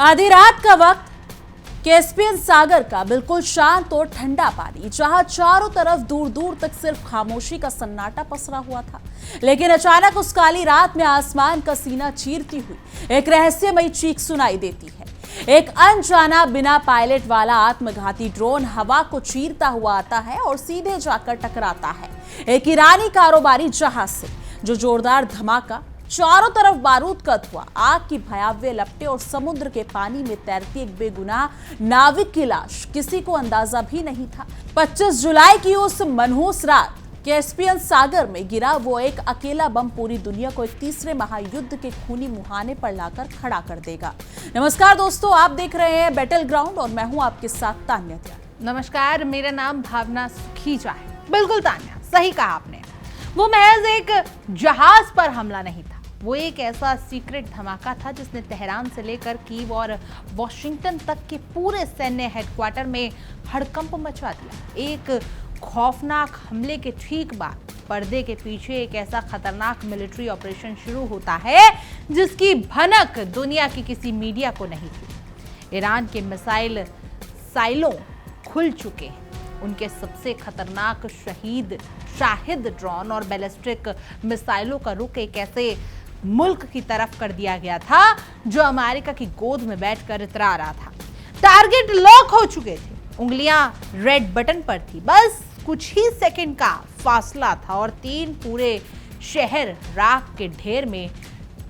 आधी रात का वक्त कैस्पियन सागर का बिल्कुल शांत और ठंडा पानी, जहां चारों तरफ दूर दूर तक सिर्फ खामोशी का सन्नाटा पसरा हुआ था। लेकिन अचानक उस काली रात में आसमान का सीना चीरती हुई एक रहस्यमयी चीख सुनाई देती है। एक अनजाना बिना पायलट वाला आत्मघाती ड्रोन हवा को चीरता हुआ आता है और सीधे जाकर टकराता है एक ईरानी कारोबारी जहाज से, जो जोरदार धमाका, चारों तरफ बारूद का धुआं, आग की भयावह लपटें और समुद्र के पानी में तैरती एक बेगुनाह नाविक की लाश, किसी को अंदाजा भी नहीं था। 25 जुलाई की उस मनहूस रात कैस्पियन सागर में गिरा वो एक अकेला बम पूरी दुनिया को एक तीसरे महायुद्ध के खूनी मुहाने पर लाकर खड़ा कर देगा। नमस्कार दोस्तों, आप देख रहे हैं बैटल ग्राउंड और मैं हूं आपके साथ तान्या। नमस्कार, मेरा नाम भावना सुखीजा है। बिल्कुल तान्या, सही कहा आपने। वो महज एक जहाज पर हमला नहीं था, वो एक ऐसा सीक्रेट धमाका था जिसने तेहरान से लेकर कीव और वॉशिंगटन तक के पूरे सैन्य हेडक्वार्टर में हड़कंप मचा दिया। एक खौफनाक हमले के ठीक बाद पर्दे के पीछे एक ऐसा खतरनाक मिलिट्री ऑपरेशन शुरू होता है जिसकी भनक दुनिया की किसी मीडिया को नहीं थी। ईरान के मिसाइल साइलों खुल चुके हैं, उनके सबसे खतरनाक शाहिद ड्रोन और बैलिस्टिक मिसाइलों का रुख एक ऐसे मुल्क की तरफ कर दिया गया था जो अमेरिका की गोद में बैठकर इतरा रहा था। टारगेट लॉक हो चुके थे, उंगलियां रेड बटन पर थी, बस कुछ ही सेकंड का फासला था और 3 पूरे शहर राख के ढेर में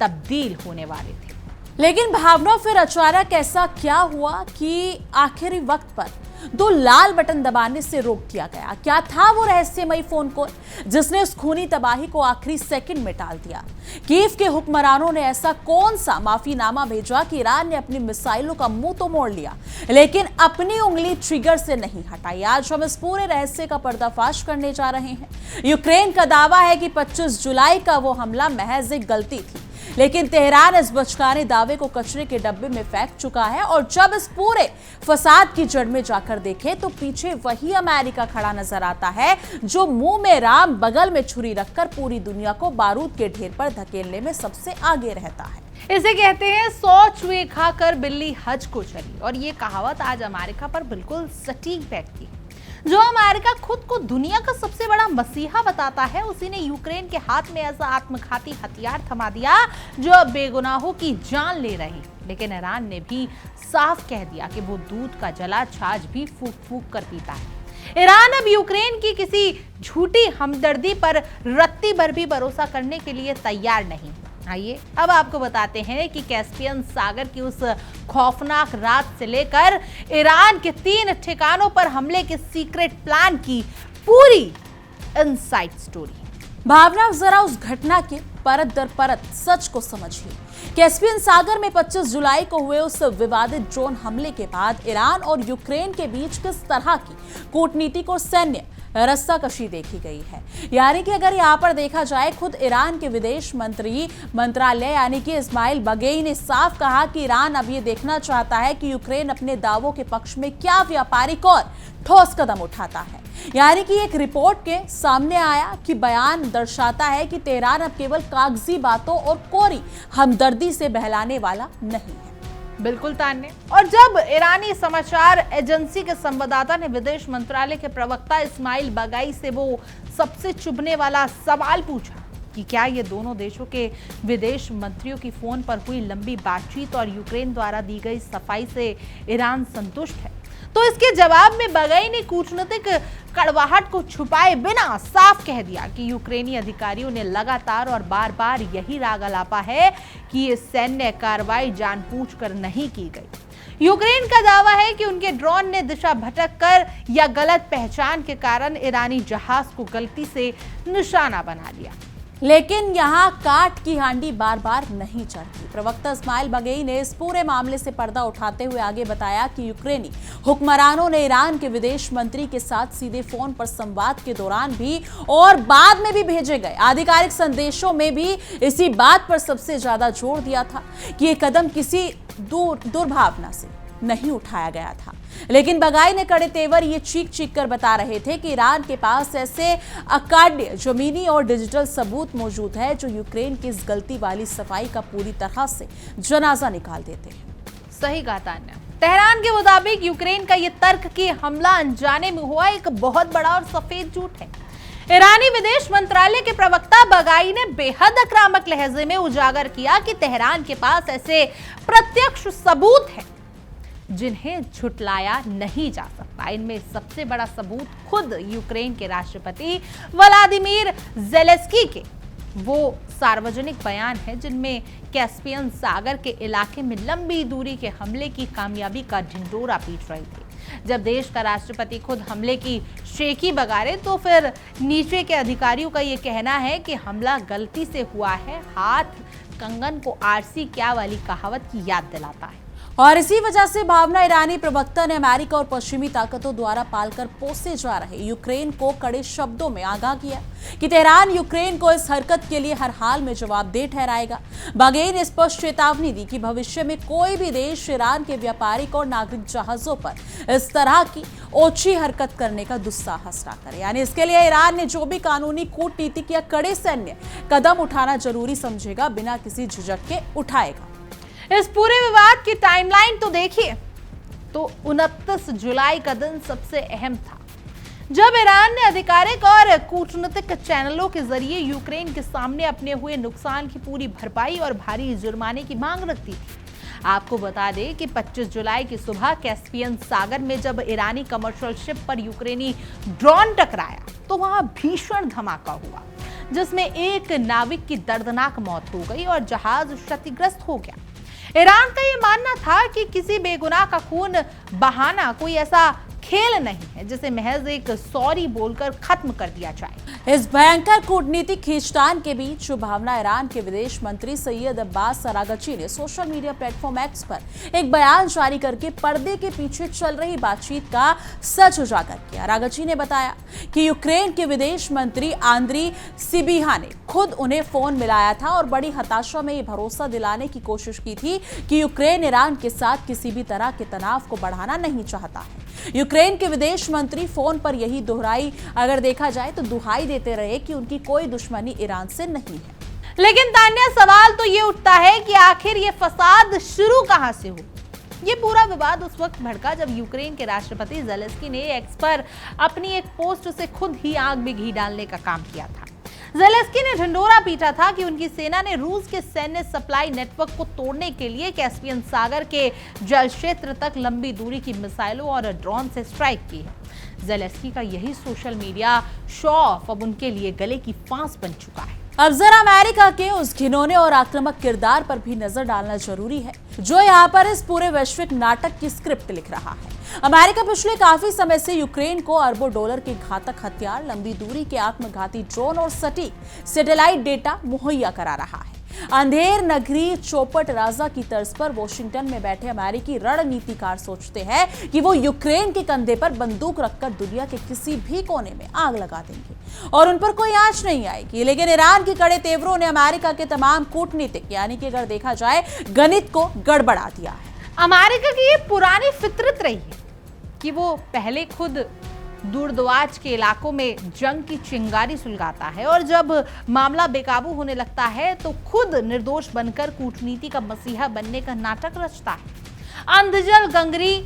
तब्दील होने वाले थे। लेकिन भावना, फिर अचानक ऐसा क्या हुआ कि आखिरी वक्त पर 2 लाल बटन दबाने से रोक दिया गया? क्या था वो रहस्यमयी फोन कॉल जिसने उस खूनी तबाही को आखिरी सेकंड में टाल दिया? कीव के हुक्मरानों ने ऐसा कौन सा माफीनामा भेजा कि ईरान ने अपनी मिसाइलों का मुंह तो मोड़ लिया, लेकिन अपनी उंगली ट्रिगर से नहीं हटाई? आज हम इस पूरे रहस्य का पर्दाफाश करने जा रहे हैं। यूक्रेन का दावा है कि 25 जुलाई का वो हमला महज एक गलती थी, लेकिन तेहरान इस बचकाने दावे को कचरे के डब्बे में फेंक चुका है। और जब इस पूरे फसाद की जड़ में जाकर देखें तो पीछे वही अमेरिका खड़ा नजर आता है जो मुंह में राम, बगल में छुरी रखकर पूरी दुनिया को बारूद के ढेर पर धकेलने में सबसे आगे रहता है। इसे कहते हैं 100 चूहे खाकर बिल्ली हज को चली, और ये कहावत आज अमेरिका पर बिल्कुल सटीक बैठती है। जो अमेरिका खुद को दुनिया का सबसे बड़ा मसीहा बताता है, उसी ने यूक्रेन के हाथ में ऐसा आत्मघाती हथियार थमा दिया जो अब बेगुनाहों की जान ले रही। लेकिन ईरान ने भी साफ कह दिया कि वो दूध का जला छाछ भी फूक फूक कर पीता है। ईरान अब यूक्रेन की किसी झूठी हमदर्दी पर रत्ती भर भी भरोसा करने के लिए तैयार नहीं। आइए अब आपको बताते हैं कि कैस्पियन सागर की उस खौफनाक रात से लेकर ईरान के 3 ठिकानों पर हमले के सीक्रेट प्लान की पूरी इनसाइड स्टोरी। भावना, जरा उस घटना के परत दर परत सच को समझिए। कैस्पियन सागर में 25 जुलाई को हुए उस विवादित ड्रोन हमले के बाद ईरान और यूक्रेन के बीच किस तरह की कूटनीतिक और सैन्य रस्साकशी देखी गई है। यानी कि अगर यहाँ पर देखा जाए, खुद ईरान के विदेश मंत्रालय यानी कि इस्माइल बगेई ने साफ कहा कि ईरान अब ये देखना चाहता है कि यूक्रेन अपने दावों के पक्ष में क्या व्यापारिक और ठोस कदम उठाता है। यानी कि एक रिपोर्ट के सामने आया कि बयान दर्शाता है कि तेहरान अब केवल कागजी बातों और कोरी हमदर्दी से बहलाने वाला नहीं है। बिल्कुल तान्या, और जब ईरानी समाचार एजेंसी के संवाददाता ने विदेश मंत्रालय के प्रवक्ता इस्माइल बगाई से वो सबसे चुभने वाला सवाल पूछा कि क्या ये दोनों देशों के विदेश मंत्रियों की फोन पर हुई लंबी बातचीत और यूक्रेन द्वारा दी गई सफाई से ईरान संतुष्ट है, तो इसके जवाब में बगाई ने कूटनीतिक कड़वाहट को छुपाए बिना साफ कह दिया कि यूक्रेनी अधिकारियों ने लगातार और बार बार यही राग अलापा है कि ये सैन्य कार्रवाई जानबूझकर नहीं की गई। यूक्रेन का दावा है कि उनके ड्रोन ने दिशा भटक कर या गलत पहचान के कारण ईरानी जहाज को गलती से निशाना बना लिया। लेकिन यहाँ काट की हांडी बार बार नहीं चढ़ती। प्रवक्ता इस्माइल बगेई ने इस पूरे मामले से पर्दा उठाते हुए आगे बताया कि यूक्रेनी हुक्मरानों ने ईरान के विदेश मंत्री के साथ सीधे फोन पर संवाद के दौरान भी और बाद में भी भेजे गए आधिकारिक संदेशों में भी इसी बात पर सबसे ज्यादा जोर दिया था कि ये कदम किसी दुर्भावना से नहीं उठाया गया था। लेकिन बगाई ने कड़े तेवर ये चीख कर बता रहे थे कि ईरान के पास ऐसे अकाड्य जमीनी और डिजिटल सबूत मौजूद है जो यूक्रेन की इस गलती वाली सफाई का पूरी तरह से जनाजा निकाल देते हैं। सही कहा तान्या। तेहरान के मुताबिक यूक्रेन का यह तर्क कि हमला अनजाने में हुआ एक बहुत बड़ा और सफेद झूठ है। ईरानी विदेश मंत्रालय के प्रवक्ता बगाई ने बेहद आक्रामक लहजे में उजागर किया कि तेहरान के पास ऐसे प्रत्यक्ष सबूत हैं जिन्हें झुटलाया नहीं जा सकता। इनमें सबसे बड़ा सबूत खुद यूक्रेन के राष्ट्रपति व्लादिमीर ज़ेलेंस्की के वो सार्वजनिक बयान है जिनमें कैस्पियन सागर के इलाके में लंबी दूरी के हमले की कामयाबी का ढिंढोरा पीट रही थी। जब देश का राष्ट्रपति खुद हमले की शेखी बगारे तो फिर नीचे के अधिकारियों का ये कहना है कि हमला गलती से हुआ है, हाथ कंगन को आरसी क्या वाली कहावत की याद दिलाता है। और इसी वजह से भावना ईरानी प्रवक्ता ने अमेरिका और पश्चिमी ताकतों द्वारा पालकर पोसे जा रहे यूक्रेन को कड़े शब्दों में आगाह किया कि तेहरान यूक्रेन को इस हरकत के लिए हर हाल में जवाबदेह ठहराएगा। बागेई ने स्पष्ट चेतावनी दी कि भविष्य में कोई भी देश ईरान के व्यापारिक और नागरिक जहाजों पर इस तरह की ओछी हरकत करने का दुस्साहस न करे। यानी इसके लिए ईरान ने जो भी कानूनी, कूटनीतिक या कड़े सैन्य कदम उठाना जरूरी समझेगा, बिना किसी झिझक के उठाएगा। इस पूरे विवाद की टाइमलाइन तो देखिए, तो 29 जुलाई का दिन सबसे अहम था जब ईरान ने आधिकारिक और कूटनीतिक चैनलों के जरिए यूक्रेन के सामने अपने हुए नुकसान की पूरी भरपाई और भारी जुर्माने की मांग रखी थी। आपको बता दें कि 25 जुलाई की सुबह कैस्पियन सागर में जब ईरानी कमर्शियल शिप पर यूक्रेनी ड्रोन टकराया तो वहां भीषण धमाका हुआ जिसमें एक नाविक की दर्दनाक मौत हो गई और जहाज क्षतिग्रस्त हो गया। ईरान का यह मानना था कि किसी बेगुनाह का खून बहाना कोई ऐसा खेल नहीं है जिसे महज एक सॉरी बोलकर खत्म कर दिया जाए। इस भयंकर कूटनीतिक खींचतान के बीच भावना ईरान के विदेश मंत्री सैयद अब्बास अरागची ने सोशल मीडिया प्लेटफॉर्म एक्स पर एक बयान जारी करके पर्दे के पीछे चल रही बातचीत का सच उजागर किया। अरागची ने बताया कि यूक्रेन के विदेश मंत्री आंद्री सिबिहा ने खुद उन्हें फोन मिलाया था और बड़ी हताशा में ये भरोसा दिलाने की कोशिश की थी कि यूक्रेन ईरान के साथ किसी भी तरह के तनाव को बढ़ाना नहीं चाहता है। यूक्रेन के विदेश मंत्री फोन पर यही दोहराई, अगर देखा जाए तो दुहाई देते रहे कि उनकी कोई दुश्मनी ईरान से नहीं है। लेकिन तान्या, सवाल तो ये उठता है कि आखिर ये फसाद शुरू कहां से हुआ। ये पूरा विवाद उस वक्त भड़का जब यूक्रेन के राष्ट्रपति ज़ेलेंस्की ने एक्स पर अपनी एक पोस्ट से खुद ही आग में घी डालने का काम किया था। ज़ेलेंस्की ने ढिंढोरा पीटा था कि उनकी सेना ने रूस के सैन्य सप्लाई नेटवर्क को तोड़ने के लिए कैस्पियन सागर के जल क्षेत्र तक लंबी दूरी की मिसाइलों और ड्रोन से स्ट्राइक की है। ज़ेलेंस्की का यही सोशल मीडिया शो ऑफ अब उनके लिए गले की फांस बन चुका है। अब जरा अमेरिका के उस घिनौने और आक्रामक किरदार पर भी नजर डालना जरूरी है जो यहाँ पर इस पूरे वैश्विक नाटक की स्क्रिप्ट लिख रहा है। अमेरिका पिछले काफी समय से यूक्रेन को अरबों डॉलर के घातक हथियार, लंबी दूरी के आत्मघाती ड्रोन और सटीक सैटेलाइट डेटा मुहैया करा रहा है। अंधेर नगरी चौपट राजा की तर्ज पर वॉशिंगटन में बैठे अमेरिकी रणनीतिकार सोचते हैं कि वो यूक्रेन के कंधे पर बंदूक रखकर दुनिया के किसी भी कोने में आग लगा देंगे और उन पर कोई आंच नहीं आएगी। लेकिन ईरान के कड़े तेवरों ने अमेरिका के तमाम कूटनीतिक, यानी कि अगर देखा जाए गणित को गड़बड़ा दिया है। अमेरिका की ये पुरानी फितरत रही है कि वो पहले खुद दूरदराज के इलाकों में जंग की चिंगारी सुलगाता है और जब मामला बेकाबू होने लगता है तो खुद निर्दोष बनकर कूटनीति का मसीहा बनने का नाटक रचता है। अंधजल गंगरी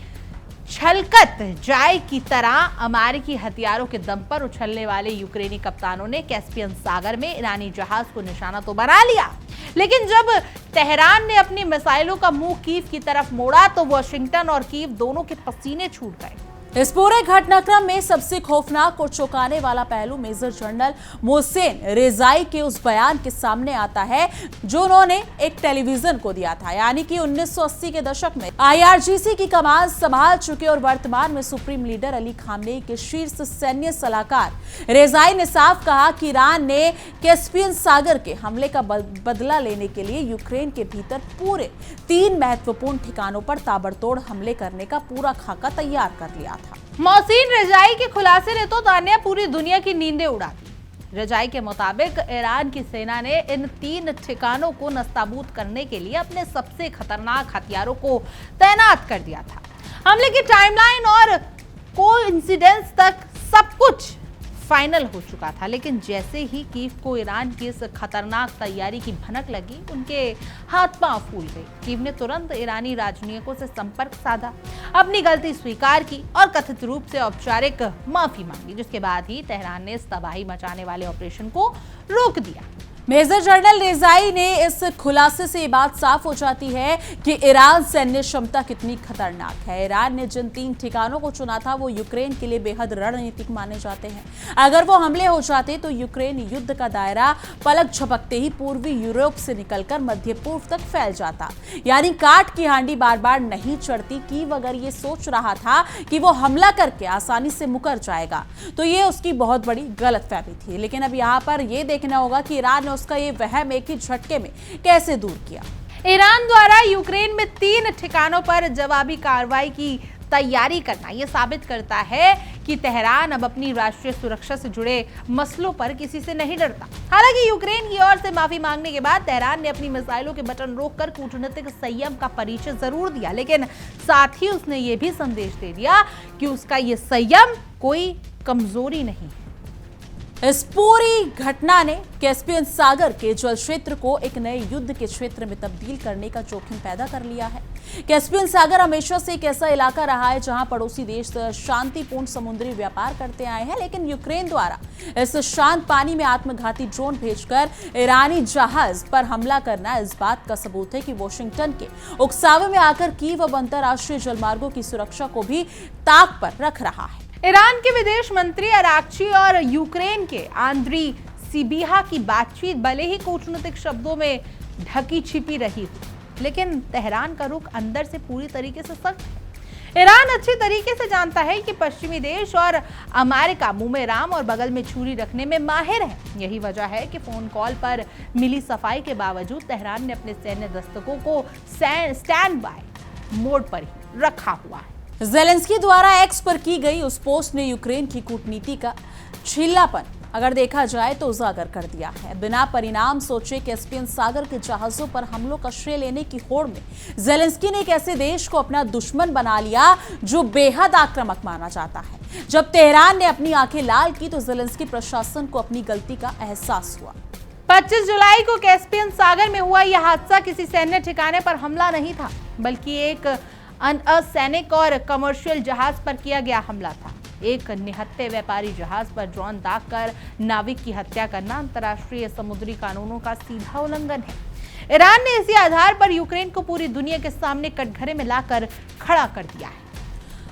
छलकत जाए की तरह अमेरिकी हथियारों के दम पर उछलने वाले यूक्रेनी कप्तानों ने कैस्पियन सागर में ईरानी जहाज को निशाना तो बना लिया, लेकिन जब तेहरान ने अपनी मिसाइलों का मुंह कीव की तरफ मोड़ा तो वॉशिंगटन और कीव दोनों के पसीने छूट गए। इस पूरे घटनाक्रम में सबसे खौफनाक और चौंकाने वाला पहलू मेजर जनरल मोहसेन रेजाई के उस बयान के सामने आता है जो उन्होंने एक टेलीविजन को दिया था। यानी कि 1980 के दशक में IRGC की कमान संभाल चुके और वर्तमान में सुप्रीम लीडर अली खामनेई के शीर्ष सैन्य सलाहकार रेजाई ने साफ कहा कि ईरान ने कैस्पियन सागर के हमले का बदला लेने के लिए यूक्रेन के भीतर पूरे 3 महत्वपूर्ण ठिकानों पर ताबड़तोड़ हमले करने का पूरा खाका तैयार कर लिया था। मोहसिन रेजाई के खुलासे ने तो तान्या पूरी दुनिया की नींदें उड़ा दी। रेजाई के मुताबिक ईरान की सेना ने इन 3 ठिकानों को नस्ताबूद करने के लिए अपने सबसे खतरनाक हथियारों को तैनात कर दिया था। हमले की टाइमलाइन और कोइंसिडेंस तक सब कुछ फाइनल हो चुका था। लेकिन जैसे ही कीव को ईरान की इस खतरनाक तैयारी की भनक लगी, उनके हाथ पांव फूल गए। कीव ने तुरंत ईरानी राजनयिकों से संपर्क साधा, अपनी गलती स्वीकार की और कथित रूप से औपचारिक माफी मांगी, जिसके बाद ही तेहरान ने इस तबाही मचाने वाले ऑपरेशन को रोक दिया। मेजर जनरल रेजाई ने इस खुलासे से ये बात साफ हो जाती है कि ईरान सैन्य क्षमता कितनी खतरनाक है। ईरान ने जिन 3 ठिकानों को चुना था वो यूक्रेन के लिए बेहद रणनीतिक माने जाते हैं। अगर वो हमले हो जाते तो यूक्रेन युद्ध का दायरा पलक झपकते ही पूर्वी यूरोप से निकलकर मध्य पूर्व तक फैल जाता। यानी काट की हांडी बार बार नहीं चढ़ती। कीव अगर ये सोच रहा था कि वो हमला करके आसानी से मुकर जाएगा तो ये उसकी बहुत बड़ी गलतफहमी थी। लेकिन अब यहाँ पर यह देखना होगा कि ईरान ने उसका ये वहम एक ही झटके में कैसे दूर किया। ईरान द्वारा यूक्रेन में 3 ठिकानों पर जवाबी कार्रवाई की तैयारी करना यह साबित करता है कि तेहरान अब अपनी राष्ट्रीय सुरक्षा से जुड़े मसलों पर किसी से नहीं डरता। हालांकि यूक्रेन की ओर से माफी मांगने के बाद तेहरान ने अपनी मिसाइलों के बटन रोककर कूटनीतिक संयम का परिचय जरूर दिया, लेकिन साथ ही उसने ये भी संदेश दे दिया कि उसका ये संयम कोई कमजोरी नहीं है। इस पूरी घटना ने कैस्पियन सागर के जल क्षेत्र को एक नए युद्ध के क्षेत्र में तब्दील करने का जोखिम पैदा कर लिया है। कैस्पियन सागर हमेशा से एक ऐसा इलाका रहा है जहां पड़ोसी देश शांतिपूर्ण समुद्री व्यापार करते आए हैं, लेकिन यूक्रेन द्वारा इस शांत पानी में आत्मघाती ड्रोन भेजकर ईरानी जहाज पर हमला करना इस बात का सबूत है कि वॉशिंगटन के उकसावे में आकर कीव अब अंतर्राष्ट्रीय जलमार्गों की सुरक्षा को भी ताक पर रख रहा है। ईरान के विदेश मंत्री अराक्ची और यूक्रेन के आंद्री सिबिहा की बातचीत भले ही कूटनीतिक शब्दों में ढकी छिपी रही हो, लेकिन तेहरान का रुख अंदर से पूरी तरीके से सख्त है। ईरान अच्छी तरीके से जानता है कि पश्चिमी देश और अमेरिका मुंह में राम और बगल में छुरी रखने में माहिर है। यही वजह है कि फोन कॉल पर मिली सफाई के बावजूद तेहरान ने अपने सैन्य दस्तकों को स्टैंड बाय मोड पर ही रखा हुआ है। ज़ेलेंस्की द्वारा एक्स पर की गई उस पोस्ट ने यूक्रेन की कूटनीति का छिल्लापन अगर देखा जाए तो उजागर कर दिया है। बिना परिणाम सोचे कैस्पियन सागर के जहाजों पर हमलों का श्रेय लेने की होड़ में ज़ेलेंस्की ने एक ऐसे देश को अपना दुश्मन बना लिया जो बेहद आक्रामक माना जाता है। जब तेहरान ने अपनी आंखें लाल की तो ज़ेलेंस्की प्रशासन को अपनी गलती का एहसास हुआ। 25 जुलाई को कैस्पियन सागर में हुआ यह हादसा किसी सैन्य ठिकाने पर हमला नहीं था, बल्कि एक असैनिक और कमर्शियल जहाज पर किया गया हमला था। एक निहत्थे व्यापारी जहाज पर ड्रोन दागकर नाविक की हत्या करना अंतर्राष्ट्रीय समुद्री कानूनों का सीधा उल्लंघन है। ईरान ने इसी आधार पर यूक्रेन को पूरी दुनिया के सामने कटघरे में लाकर खड़ा कर दिया है।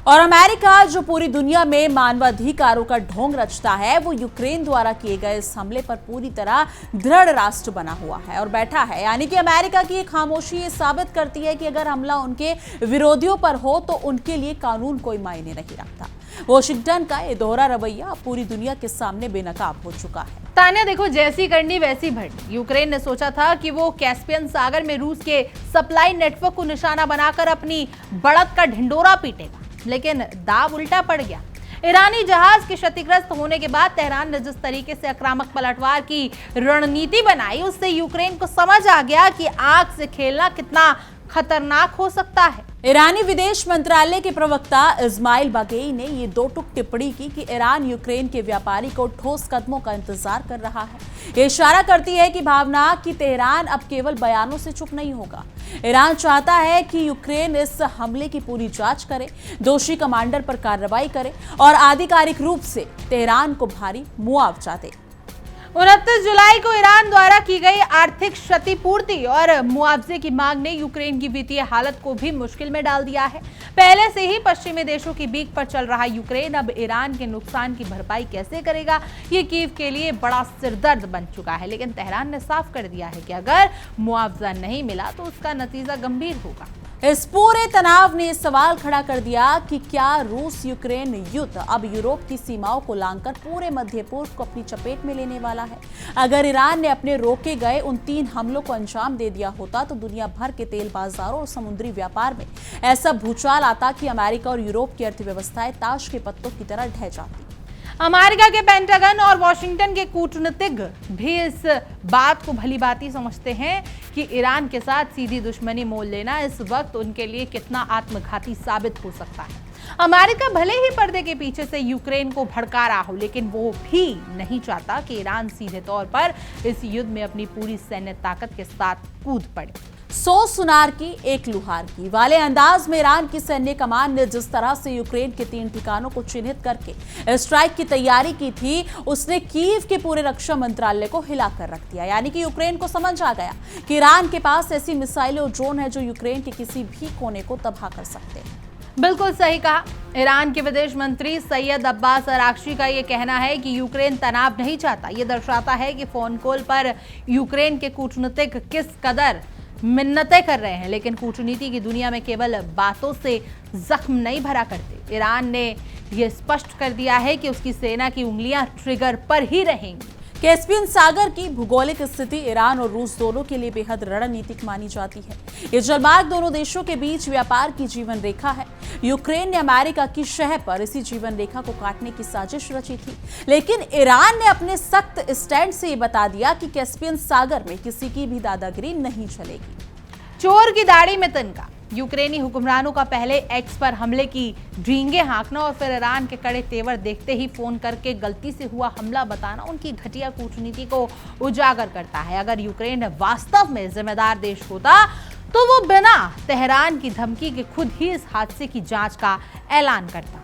और अमेरिका जो पूरी दुनिया में मानवाधिकारों का ढोंग रचता है, वो यूक्रेन द्वारा किए गए इस हमले पर पूरी तरह दृढ़ राष्ट्र बना हुआ है और बैठा है। यानी कि अमेरिका की खामोशी ये साबित करती है कि अगर हमला उनके विरोधियों पर हो तो उनके लिए कानून कोई मायने नहीं रखता। वॉशिंगटन का ये दोहरा रवैया पूरी दुनिया के सामने बेनकाब हो चुका है। तान्या देखो, जैसी करनी वैसी भरनी। यूक्रेन ने सोचा था कि वो कैस्पियन सागर में रूस के सप्लाई नेटवर्क को निशाना बनाकर अपनी बढ़त का ढिंडोरा पीटेगा, लेकिन दाव उल्टा पड़ गया। ईरानी जहाज के क्षतिग्रस्त होने के बाद तेहरान ने जिस तरीके से आक्रामक पलटवार की रणनीति बनाई, उससे यूक्रेन को समझ आ गया कि आग से खेलना कितना खतरनाक हो सकता है। ईरानी विदेश मंत्रालय के प्रवक्ता इस्माइल बागेई ने ये 2 टुक टिप्पणी की कि ईरान यूक्रेन के व्यापारी को ठोस कदमों का इंतजार कर रहा है। ये इशारा करती है कि भावना कि तेहरान अब केवल बयानों से चुप नहीं होगा। ईरान चाहता है कि यूक्रेन इस हमले की पूरी जांच करे, दोषी कमांडर पर कार्रवाई करे और आधिकारिक रूप से तेहरान को भारी मुआवजा दे। 29 जुलाई को ईरान द्वारा की गई आर्थिक क्षतिपूर्ति और मुआवजे की मांग ने यूक्रेन की वित्तीय हालत को भी मुश्किल में डाल दिया है। पहले से ही पश्चिमी देशों की बीक पर चल रहा यूक्रेन अब ईरान के नुकसान की भरपाई कैसे करेगा, ये कीव के लिए बड़ा सिरदर्द बन चुका है। लेकिन तेहरान ने साफ कर दिया है कि अगर मुआवजा नहीं मिला तो उसका नतीजा गंभीर होगा। इस पूरे तनाव ने सवाल खड़ा कर दिया कि क्या रूस यूक्रेन युद्ध अब यूरोप की सीमाओं को लांघकर पूरे मध्य पूर्व को अपनी चपेट में लेने वाला है। अगर ईरान ने अपने रोके गए उन 3 हमलों को अंजाम दे दिया होता तो दुनिया भर के तेल बाजारों और समुद्री व्यापार में ऐसा भूचाल आता कि अमेरिका और यूरोप की अर्थव्यवस्थाएं ताश के पत्तों की तरह ढह जाती। अमेरिका के पेंटागन और वॉशिंगटन के कूटनीतिज्ञ भी इस बात को भली भांति समझते हैं कि ईरान के साथ सीधी दुश्मनी मोल लेना इस वक्त उनके लिए कितना आत्मघाती साबित हो सकता है। अमेरिका भले ही पर्दे के पीछे से यूक्रेन को भड़का रहा हो, लेकिन वो भी नहीं चाहता कि ईरान सीधे तौर पर इस युद्ध में अपनी पूरी सैन्य ताकत के साथ कूद पड़े। 100 सुनार की एक लुहार की वाले अंदाज में ईरान की सैन्य कमान ने जिस तरह से यूक्रेन के 3 ठिकानों को चिन्हित करके स्ट्राइक की तैयारी की थी, उसने कीव के पूरे रक्षा मंत्रालय को हिलाकर रख दिया। यानी कि यूक्रेन को समझ आ गया कि ईरान के पास ऐसी मिसाइलें और ड्रोन है जो यूक्रेन के किसी भी कोने को तबाह कर सकते हैं। बिल्कुल सही कहा। ईरान के विदेश मंत्री सैयद अब्बास अराक्ची का यह कहना है कि यूक्रेन तनाव नहीं चाहता। यह दर्शाता है कि फोन कॉल पर यूक्रेन के कूटनीतिक किस कदर मिन्नतें कर रहे हैं, लेकिन कूटनीति की दुनिया में केवल बातों से जख्म नहीं भरा करते। ईरान ने यह स्पष्ट कर दिया है कि उसकी सेना की उंगलियां ट्रिगर पर ही रहेंगी। कैस्पियन सागर की भूगोलिक स्थिति ईरान और रूस दोनों के लिए बेहद रणनीतिक मानी जाती है। ये जलमार्ग दोनों देशों के बीच व्यापार की जीवन रेखा है। यूक्रेन ने अमेरिका की शह पर इसी जीवन रेखा को काटने की साजिश रची थी, लेकिन ईरान ने अपने सख्त स्टैंड से ये बता दिया कि कैस्पियन सागर में किसी की भी दादागिरी नहीं चलेगी। चोर की दाढ़ी में तिनका। यूक्रेनी हुक्मरानों का पहले एक्स पर हमले की ड्रींगे हाँकना और फिर ईरान के कड़े तेवर देखते ही फोन करके गलती से हुआ हमला बताना उनकी घटिया कूटनीति को उजागर करता है। अगर यूक्रेन वास्तव में जिम्मेदार देश होता तो वो बिना तेहरान की धमकी के खुद ही इस हादसे की जांच का ऐलान करता।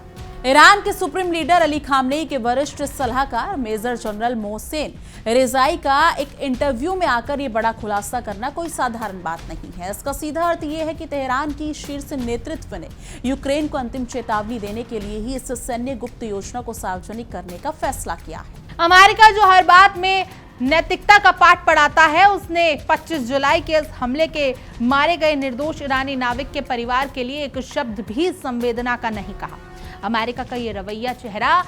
ईरान के सुप्रीम लीडर अली खामनेई के वरिष्ठ सलाहकार मेजर जनरल मोहसेन रेजाई का एक इंटरव्यू में आकर ये बड़ा खुलासा करना कोई साधारण बात नहीं है। इसका सीधा अर्थ ये है कि तेहरान की शीर्ष नेतृत्व ने यूक्रेन को अंतिम चेतावनी देने के लिए ही इस सैन्य गुप्त योजना को सार्वजनिक करने का फैसला किया है। अमेरिका जो हर बात में नैतिकता का पाठ पढ़ाता है, उसने 25 जुलाई के इस हमले के मारे गए निर्दोष ईरानी नाविक के परिवार के लिए एक शब्द भी संवेदना का नहीं कहा। अमेरिका का ये रवैया चेहरा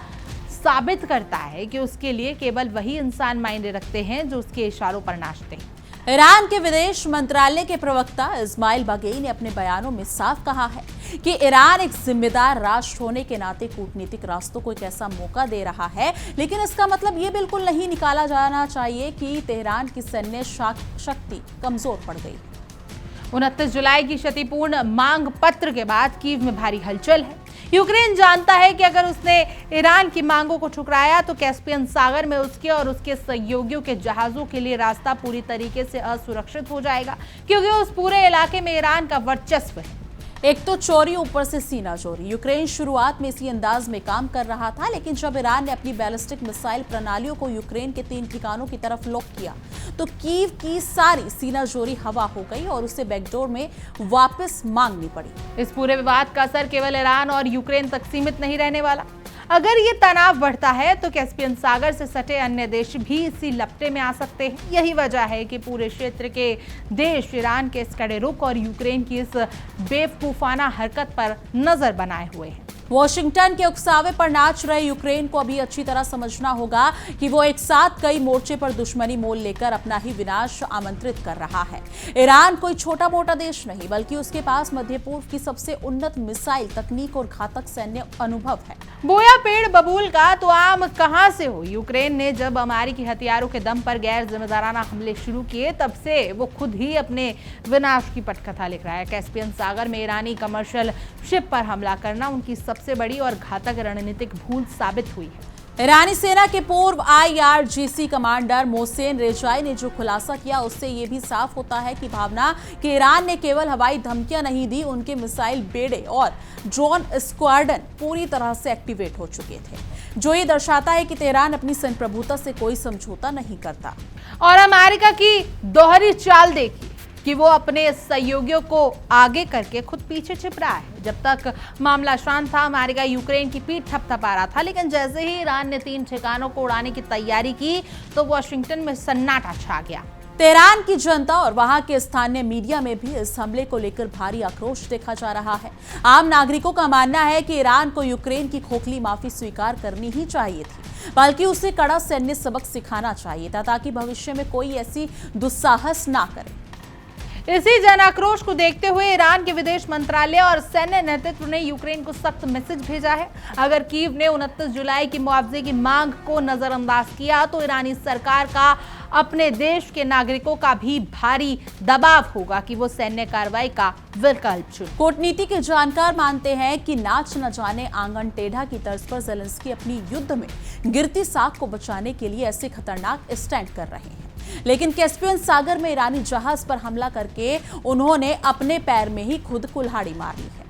साबित करता है कि उसके लिए केवल वही इंसान मायने रखते हैं जो उसके इशारों पर नाचते हैं। ईरान के विदेश मंत्रालय के प्रवक्ता इस्माइल बागेई ने अपने बयानों में साफ कहा है कि ईरान एक जिम्मेदार राष्ट्र होने के नाते कूटनीतिक रास्तों को एक ऐसा मौका दे रहा है, लेकिन इसका मतलब ये बिल्कुल नहीं निकाला जाना चाहिए कि तेहरान की सैन्य शक्ति कमजोर पड़ गई। 29 जुलाई की क्षतिपूर्ण मांग पत्र के बाद कीव में भारी हलचल है। यूक्रेन जानता है कि अगर उसने ईरान की मांगों को ठुकराया तो कैस्पियन सागर में उसके और उसके सहयोगियों के जहाजों के लिए रास्ता पूरी तरीके से असुरक्षित हो जाएगा, क्योंकि उस पूरे इलाके में ईरान का वर्चस्व है। एक तो चोरी, ऊपर से सीना चोरी। यूक्रेन शुरुआत में इसी अंदाज में काम कर रहा था, लेकिन जब ईरान ने अपनी बैलिस्टिक मिसाइल प्रणालियों को यूक्रेन के 3 ठिकानों की तरफ लॉक किया तो कीव की सारी सीना चोरी हवा हो गई और उसे बैकडोर में वापस मांगनी पड़ी। इस पूरे विवाद का असर केवल ईरान और यूक्रेन तक सीमित नहीं रहने वाला। अगर ये तनाव बढ़ता है तो कैस्पियन सागर से सटे अन्य देश भी इसी लपटे में आ सकते हैं। यही वजह है कि पूरे क्षेत्र के देश ईरान के इस कड़े रुख और यूक्रेन की इस बेवकूफाना हरकत पर नजर बनाए हुए हैं। वॉशिंगटन के उकसावे पर नाच रहे यूक्रेन को अभी अच्छी तरह समझना होगा कि वो एक साथ कई मोर्चे पर दुश्मनी मोल लेकर अपना ही विनाश आमंत्रित कर रहा है। ईरान कोई छोटा मोटा देश नहीं, बल्कि उसके पास मध्य पूर्व की सबसे उन्नत मिसाइल तकनीक और घातक सैन्य अनुभव है। बोया पेड़ बबूल का तो आम कहां से हो। यूक्रेन ने जब अमेरिकी हथियारों के दम पर गैर जिम्मेदाराना हमले शुरू किए, तब से वो खुद ही अपने विनाश की पटकथा लिख रहा है। कैस्पियन सागर में ईरानी कमर्शियल शिप पर हमला करना उनकी सबसे बड़ी और घातक रणनीतिक भूल साबित हुई है। ईरानी सेना के पूर्व IRGC कमांडर मोहसेन रेजाई ने जो खुलासा किया, उससे ये भी साफ होता है कि भावना कि ईरान ने केवल हवाई धमकियां नहीं दी, उनके मिसाइल बेड़े और ड्रोन स्क्वाड्रन पूरी तरह से एक्टिवेट हो चुके थे, जो ये दर्शाता है कि तेहरान अपनी संप्रभुता से कोई समझौता नहीं करता। और अमेरिका की दोहरी चाल देखिए कि वो अपने सहयोगियों को आगे करके खुद पीछे छिप रहा है। जब तक मामला शांत था, अमेरिका यूक्रेन की पीठ थपथपा रहा था, लेकिन जैसे ही ईरान ने 3 ठिकानों को उड़ाने की तैयारी की तो वॉशिंगटन में सन्नाटा छा गया। तेहरान की जनता और वहां के स्थानीय मीडिया में भी इस हमले को लेकर भारी आक्रोश देखा जा रहा है। आम नागरिकों का मानना है कि ईरान को यूक्रेन की खोखली माफी स्वीकार करनी ही चाहिए थी, बल्कि उसे कड़ा सैन्य सबक सिखाना चाहिए था, ताकि भविष्य में कोई ऐसी दुस्साहस ना करे। इसी जन आक्रोश को देखते हुए ईरान के विदेश मंत्रालय और सैन्य नेतृत्व ने यूक्रेन को सख्त मैसेज भेजा है। अगर कीव ने 29 जुलाई की मुआवजे की मांग को नजरअंदाज किया तो ईरानी सरकार का अपने देश के नागरिकों का भी भारी दबाव होगा कि वो सैन्य कार्रवाई का विकल्प चुने। कूटनीति के जानकार मानते हैं कि नाच न जाने आंगन टेढ़ा की तर्ज पर ज़ेलेंस्की अपनी युद्ध में गिरती साख को बचाने के लिए ऐसे खतरनाक स्टैंड कर रहे हैं, लेकिन कैस्पियन सागर में ईरानी जहाज पर हमला करके उन्होंने अपने पैर में ही खुद कुल्हाड़ी मार ली है।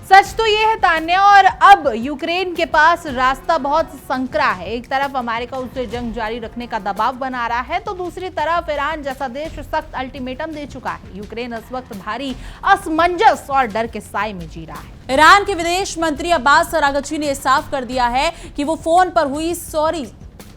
सच तो ये है तान्या, और अब यूक्रेन के पास रास्ता बहुत संकरा है। एक तरफ अमेरिका उसे जंग जारी रखने का दबाव बना रहा है, तो दूसरी तरफ ईरान जैसा देश सख्त अल्टीमेटम दे चुका है। यूक्रेन इस वक्त भारी असमंजस और डर के साए में जी रहा है। ईरान के विदेश मंत्री अब्बास अरागची ने साफ कर दिया है कि वो फोन पर हुई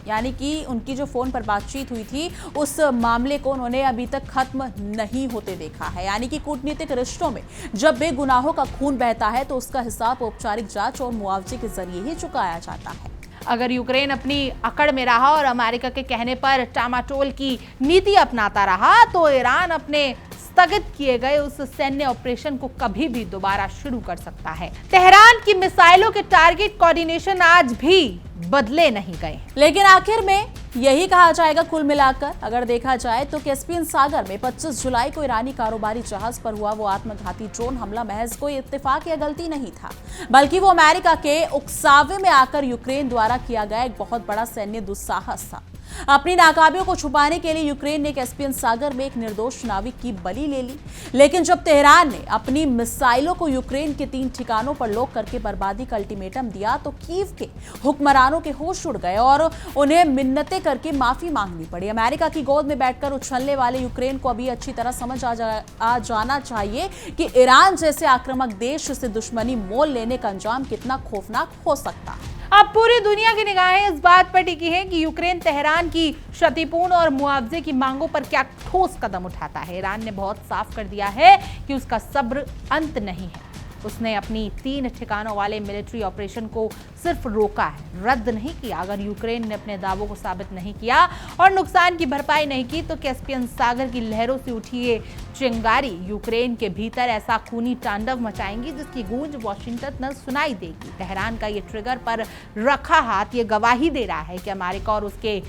यानी कि उनकी जो फोन पर बातचीत हुई थी उस मामले को उन्होंने अभी तक खत्म नहीं होते देखा है। यानी कि कूटनीतिक रिश्तों में जब बेगुनाहों का खून बहता है तो उसका हिसाब औपचारिक जांच और मुआवजे के जरिए ही चुकाया जाता है। अगर यूक्रेन अपनी अकड़ में रहा और अमेरिका के कहने पर टामाटोल की नीति अपनाता रहा तो ईरान अपने स्थगित किए गए उस सैन्य ऑपरेशन को कभी भी दोबारा शुरू कर सकता है। तेहरान की मिसाइलों के टारगेट कोऑर्डिनेशन आज भी बदले नहीं गए, लेकिन आखिर में यही कहा जाएगा कुल मिलाकर अगर देखा जाए तो कैस्पियन सागर में 25 जुलाई को ईरानी कारोबारी जहाज पर हुआ वो आत्मघाती ड्रोन हमला महज कोई इत्तेफाक या गलती नहीं था, बल्कि वो अमेरिका के उकसावे में आकर यूक्रेन द्वारा किया गया एक बहुत बड़ा सैन्य दुस्साहस था। अपनी नाकामियों को छुपाने के लिए यूक्रेन ने कैस्पियन सागर में एक निर्दोष नाविक की बलि ले ली, लेकिन जब तेहरान ने अपनी मिसाइलों को यूक्रेन के 3 ठिकानों पर लॉक करके बर्बादी का अल्टीमेटम दिया तो कीव के हुक्मरानों के होश उड़ गए और उन्हें मिन्नतें करके माफी मांगनी पड़ी। अमेरिका की गोद में बैठकर उछलने वाले यूक्रेन को अभी अच्छी तरह समझ आ जाना चाहिए कि ईरान जैसे आक्रामक देश से दुश्मनी मोल लेने का अंजाम कितना खौफनाक हो सकता है। अब पूरी दुनिया की निगाहें इस बात पर टिकी हैं कि यूक्रेन तेहरान की क्षतिपूर्ण और मुआवजे की मांगों पर क्या ठोस कदम उठाता है। ईरान ने बहुत साफ कर दिया है कि उसका सब्र अंत नहीं है। उसने अपनी 3 ठिकानों वाले मिलिट्री ऑपरेशन को सिर्फ रोका है, रद्द नहीं किया। अगर यूक्रेन ने अपने दावों को साबित नहीं किया और नुकसान की भरपाई नहीं की तो कैस्पियन सागर की लहरों से उठी ये चिंगारी यूक्रेन के भीतर ऐसा खूनी तांडव मचाएंगी जिसकी गूंज वाशिंगटन न सुनाई देगी। तेहरान का ये ट्रिगर पर रखा हाथ ये गवाही दे रहा है कि अमेरिका और उसके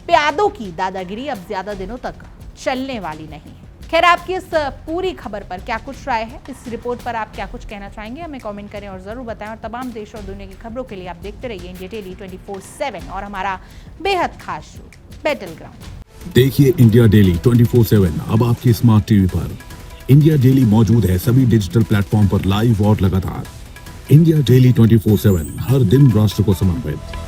प्यादों की दादागिरी अब ज्यादा दिनों तक चलने वाली नहीं है। खैर, आपकी इस पूरी खबर पर क्या कुछ राय है, इस रिपोर्ट पर आप क्या कुछ कहना चाहेंगे, हमें कमेंट करें और जरूर बताएं। और तमाम देश और दुनिया की खबरों के लिए आप देखते रहिए इंडिया डेली 24/7 और हमारा बेहद खास शो बैटल ग्राउंड। देखिए इंडिया डेली 24/7 अब आपकी स्मार्ट टीवी पर। इंडिया डेली मौजूद है सभी डिजिटल प्लेटफॉर्म पर लाइव और लगातार। इंडिया डेली 24/7 हर दिन राष्ट्र को समर्पित।